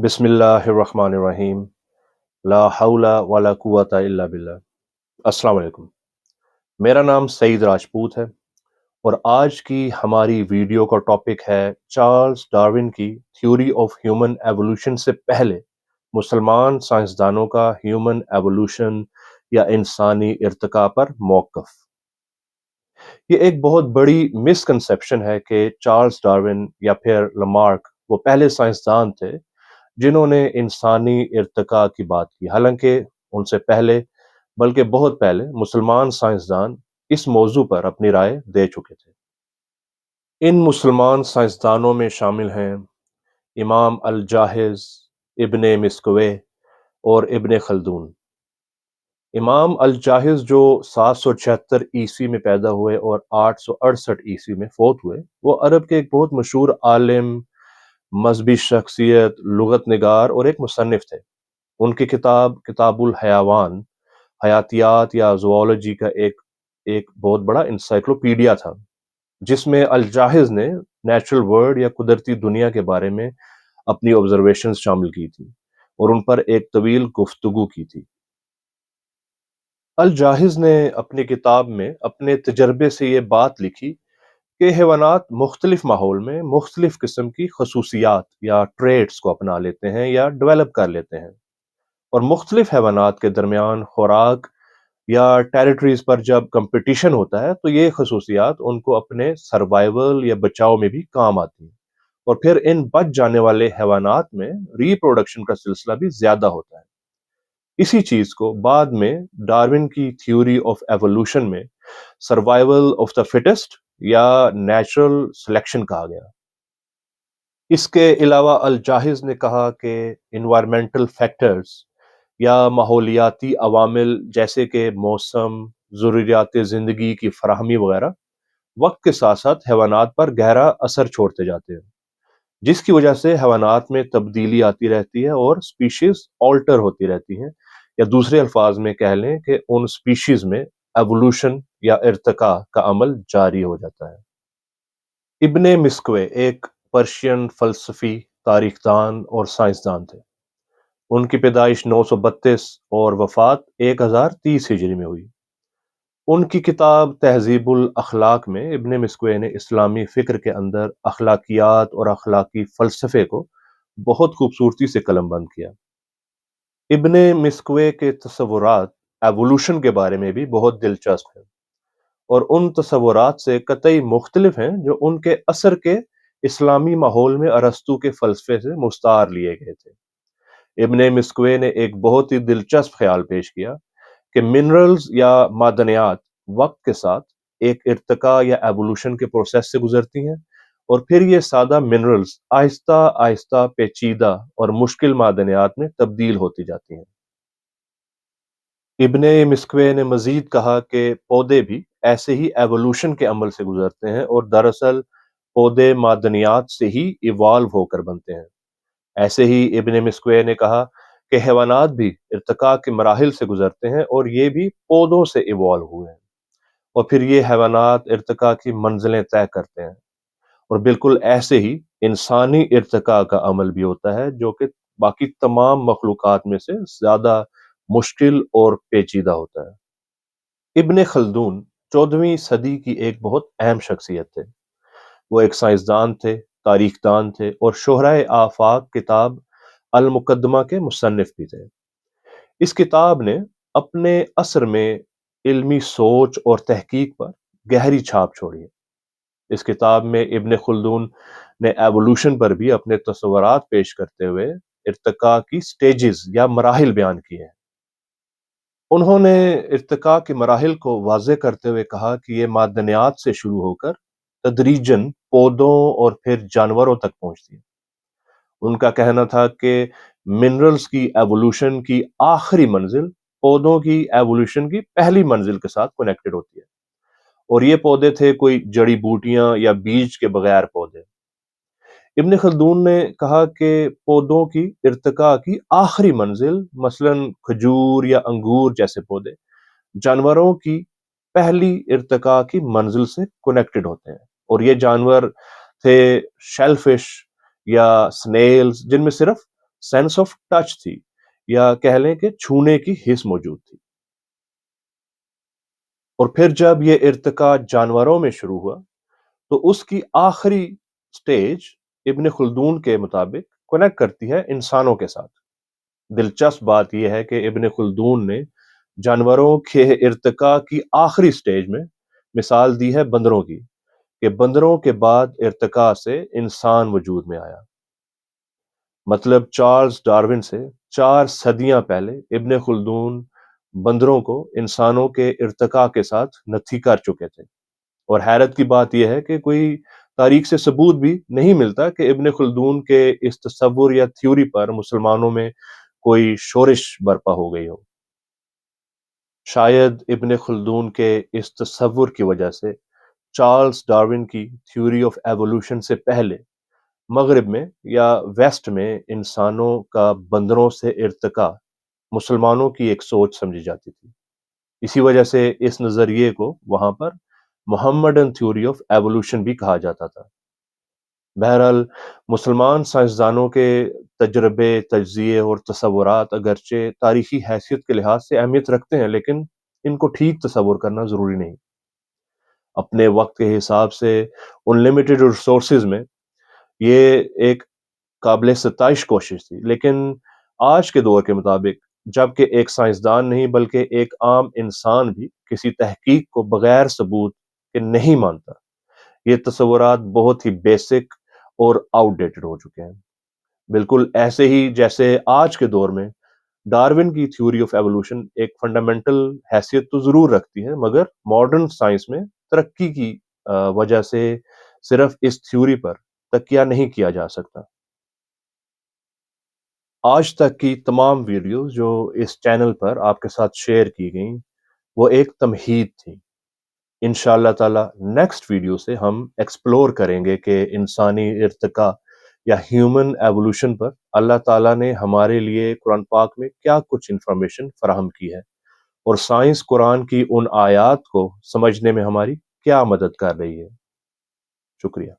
बिस्मिल्लाहिर्रहमानिर्रहीम। ला हौला वला कुव्वता इल्ला बिल्लाह। अस्सलाम वालेकुम। मेरा नाम सईद राजपूत है और आज की हमारी वीडियो का टॉपिक है चार्ल्स डार्विन की थ्योरी ऑफ ह्यूमन एवोल्यूशन से पहले मुसलमान साइंसदानों का ह्यूमन एवोल्यूशन या इंसानी इर्तिका पर मौक़िफ़। ये एक बहुत बड़ी मिसकंसेप्शन है कि चार्ल्स डार्विन या फिर लमार्क वो पहले साइंसदान थे जिन्होंने इंसानी इर्तिका की बात की। हालांकि उनसे पहले, बल्कि बहुत पहले, मुसलमान साइंसदान इस मौजू पर अपनी राय दे चुके थे। इन मुसलमान साइंसदानों में शामिल हैं इमाम अल जाहिज, इब्ने मिस्कवे और इब्ने खल्दून। इमाम अल जाहिज जो 776 ईस्वी में पैदा हुए और 868 ईस्वी में फौत हुए, वो अरब के एक बहुत मशहूर आलिम, मजहबी शख्सियत, लुगत निगार और एक मुसन्निफ थे। उनकी किताब किताबुल हयावान, हयातियात या ज़ूओलॉजी का एक एक बहुत बड़ा इंसाइक्लोपीडिया था, जिसमें अल जाहिज ने नेचुरल वर्ल्ड या कुदरती दुनिया के बारे में अपनी ऑब्जर्वेशंस शामिल की थी और उन पर एक तवील गुफ्तगू की थी। अल जाहिज ने अपनी किताब में अपने तजर्बे से ये बात लिखी कि हैवानात मुख्तलिफ माहौल में मुख्तलिफ किस्म की खसूसियात या ट्रेड्स को अपना लेते हैं या डेवलप कर लेते हैं, और मुख्तलिफ हैवानात के दरमियान खुराक या टेरिटरीज पर जब कंपटीशन होता है तो ये खसूसियात उनको अपने सर्वाइवल या बचाव में भी काम आती हैं, और फिर इन बच जाने वाले हैवानात में रिप्रोडक्शन का सिलसिला भी ज्यादा होता है। इसी चीज को बाद में डार्विन की थ्योरी ऑफ एवोल्यूशन में सर्वाइवल ऑफ द फिटेस्ट या नेचुरल सिलेक्शन कहा गया। इसके अलावा अल जाहिज ने कहा कि इन्वायरमेंटल फैक्टर्स या माहौलियाती अवामिल जैसे कि मौसम, ज़रूरियात ज़िंदगी की फराहमी वगैरह वक्त के साथ साथ हैवानात पर गहरा असर छोड़ते जाते हैं, जिसकी वजह से हैवानात में तब्दीली आती रहती है और स्पीशीज ऑल्टर होती रहती हैं, या दूसरे अल्फाज में कह लें कि उन स्पीशीज में एवोल्यूशन या इर्तिका का अमल जारी हो जाता है। इब्ने मिस्कवे एक पर्शियन फलसफी, तारीखदान और साइंसदान थे। उनकी पैदाइश 932 और वफात 1030 हिजरी में हुई। उनकी किताब तहजीबुल अखलाक में इब्ने मिस्कवे ने इस्लामी फ़िक्र के अंदर अखलाकियात और अखलाकी फ़लसफ़े को बहुत खूबसूरती से कलमबंद किया। इब्ने मिस्कवे के तसव्वुरात एवोल्यूशन के बारे में भी बहुत दिलचस्प हैं और उन तसव्वुरात से कतई मुख्तलिफ हैं जो उनके असर के इस्लामी माहौल में अरस्तू के फ़लसफ़े से मुस्तार लिए गए थे। इब्ने मिस्कवे ने एक बहुत ही दिलचस्प ख्याल पेश किया कि मिनरल्स या मादनियात वक्त के साथ एक इर्तिका या एवोल्यूशन के प्रोसेस से गुजरती हैं, और फिर ये सादा मिनरल्स आहिस्ता आहिस्ता पेचीदा और मुश्किल मादनियात में तब्दील होती जाती हैं। इब्ने मिस्कवे ने मजीद कहा कि पौधे भी ऐसे ही एवोल्यूशन के अमल से गुजरते हैं और दरअसल पौधे मादनियात से ही इवॉल्व होकर बनते हैं। ऐसे ही इब्ने मिस्कवे ने कहा कि हैवानात भी इर्तिका के मराहिल से गुजरते हैं और ये भी पौधों से इवॉल्व हुए हैं, और फिर ये हैवानात इर्तिका की मंजिलें तय करते हैं, और बिल्कुल ऐसे ही इंसानी इर्तिका का अमल भी होता है जो कि बाकी तमाम मखलूकात में से ज्यादा मुश्किल और पेचीदा होता है। इब्ने खल्दून 14वीं सदी की एक बहुत अहम शख्सियत थे। वो एक साइंसदान थे, तारीखदान थे और शोहराए आफाक किताब अल मुकद्दमा के मुसन्निफ भी थे। इस किताब ने अपने असर में इल्मी सोच और तहकीक पर गहरी छाप छोड़ी है। इस किताब में इब्ने खुल्दून ने एवोल्यूशन पर भी अपने तस्वुरात पेश करते हुए इर्तिका की स्टेजेस या मराहिल बयान किए हैं। उन्होंने इर्तिका के मराहिल को वाज़ेह करते हुए कहा कि ये मादनियात से शुरू होकर तदरीजन पौधों और फिर जानवरों तक पहुंचती है। उनका कहना था कि मिनरल्स की एवोल्यूशन की आखिरी मंजिल पौधों की एवोल्यूशन की पहली मंजिल के साथ कनेक्टेड होती है, और ये पौधे थे कोई जड़ी बूटियां या बीज के बगैर पौधे। इब्ने खल्दून ने कहा कि पौधों की इर्तिका की आखिरी मंजिल मसलन खजूर या अंगूर जैसे पौधे जानवरों की पहली इर्तिका की मंजिल से कनेक्टेड होते हैं, और ये जानवर थे शेलफिश या स्नेल्स, जिनमें सिर्फ सेंस ऑफ टच थी, या कह लें कि छूने की हिस्स मौजूद थी। और फिर जब ये इर्तिका जानवरों में शुरू हुआ, तो उसकी आखिरी स्टेज इब्न खुल्दून के मुताबिक कनेक्ट करती है इंसानों के साथ। दिलचस्प बात यह है कि इब्न खुल्दून ने जानवरों के इर्तिका की आखिरी स्टेज में मिसाल दी है बंदरों की, कि बंदरों के बाद इर्तिका से इंसान वजूद में आया। मतलब चार्ल्स डार्विन से 4 सदियां पहले इब्न खुल्दून बंदरों को इंसानों के इर्तिका के साथ नथी कर चुके थे। और हैरत की बात यह है कि कोई तारीख से सबूत भी नहीं मिलता कि इब्न खुल्दून के इस तस्वुर या थ्योरी पर मुसलमानों में कोई शोरिश बर्पा हो गई हो। शायद इब्न खुल्दून के इस तस्वुर की वजह से चार्ल्स डार्विन की थ्योरी ऑफ एवोल्यूशन से पहले मगरिब में या वेस्ट में इंसानों का बंदरों से इर्तिका मुसलमानों की एक सोच समझी जाती थी। इसी वजह से इस नजरिए को वहां पर मोहम्मडन थ्योरी ऑफ एवोल्यूशन भी कहा जाता था। बहरहाल मुसलमान साइंसदानों के तजर्बे, तज्जिए और तसव्वुरात अगरचे तारीखी हैसियत के लिहाज से अहमियत रखते हैं, लेकिन इनको ठीक तसव्वुर करना ज़रूरी नहीं। अपने वक्त के हिसाब से अनलिमिटेड रिसोर्सेज में ये एक काबिल सताइश कोशिश थी, लेकिन आज के दौर के मुताबिक जबकि एक साइंसदान नहीं बल्कि एक आम इंसान भी किसी तहकीक को बगैर सबूत के नहीं मानता, ये तस्वुरात बहुत ही बेसिक और आउटडेटेड हो चुके हैं। बिल्कुल ऐसे ही जैसे आज के दौर में डार्विन की थ्योरी ऑफ एवोल्यूशन एक फंडामेंटल हैसियत तो जरूर रखती है, मगर मॉडर्न साइंस में तरक्की की वजह से सिर्फ इस थ्योरी पर तकिया नहीं किया जा सकता। आज तक की तमाम वीडियो जो इस चैनल पर आपके साथ शेयर की गई, वो एक तमहीद थी। इंशाअल्लाह ताला नेक्स्ट वीडियो से हम एक्सप्लोर करेंगे कि इंसानी इर्तिका या ह्यूमन एवोल्यूशन पर अल्लाह ताला ने हमारे लिए कुरान पाक में क्या कुछ इंफॉर्मेशन फराहम की है, और साइंस कुरान की उन आयात को समझने में हमारी क्या मदद कर रही है। शुक्रिया।